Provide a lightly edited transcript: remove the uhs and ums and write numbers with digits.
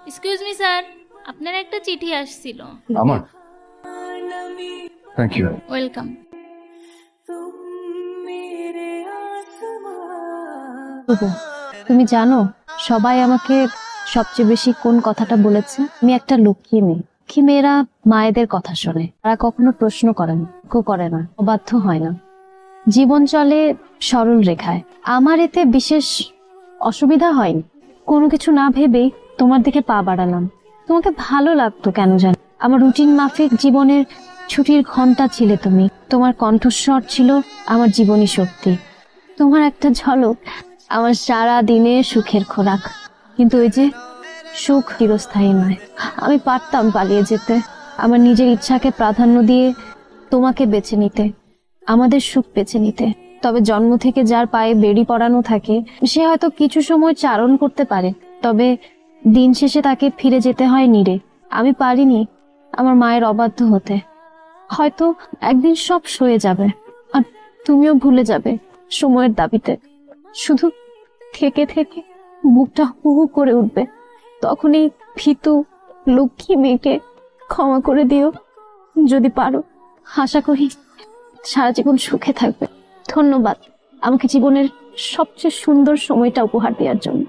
Excuse me sir, আপনার একটা চিঠি আসছিল। আমার থ্যাংক ইউ। ওয়েলকাম। তুমি জানো সবাই আমাকে সবচেয়ে বেশি কোন কথাটা বলেছে? আমি একটা লক্ষ্মী মেয়ে। লক্ষ্মী মেয়েরা মায়েদের কথা শোনে, তারা কখনো প্রশ্ন করে না, করে না, অবাধ্য হয় না, জীবন চলে সরল রেখায়। আমার এতে বিশেষ অসুবিধা হয়নি। কোনো কিছু না ভেবেই তোমার দিকে পা বাড়ালাম। তোমাকে ভালো লাগতো কেন জানি। আমার রুটিন মাফিক জীবনের ছুটির ঘন্টা ছিলে তুমি। তোমার কণ্ঠস্বর ছিল আমার জীবনী শক্তি। তোমার একটা ঝলক আমার সারা দিনের সুখের খোরাক। কিন্তু ওই যে সুখ চিরস্থায়ী নয়। আমি পারতাম পালিয়ে যেতে, আমার নিজের ইচ্ছাকে প্রাধান্য দিয়ে তোমাকে বেছে নিতে, আমাদের সুখ বেছে নিতে। তবে জন্ম থেকে যার পায়ে বেড়ি পড়ানো থাকে সে হয়তো কিছু সময় চারণ করতে পারে, তবে দিন শেষে তাকে ফিরে যেতে হয় নীড়ে। আমি পারিনি আমার মায়ের অবাধ্য হতে। হয়তো একদিন সব সয়ে যাবে আর তুমিও ভুলে যাবে সময়ের দাবিতে। শুধু থেকে থেকে বুকটা হু হু করে উঠবে। তখনই ভীতু লক্ষ্মী মেয়েকে ক্ষমা করে দিও যদি পারো। আশা করি সারা জীবন সুখে থাকবে। ধন্যবাদ আমাকে জীবনের সবচেয়ে সুন্দর সময়টা উপহার দেওয়ার জন্য।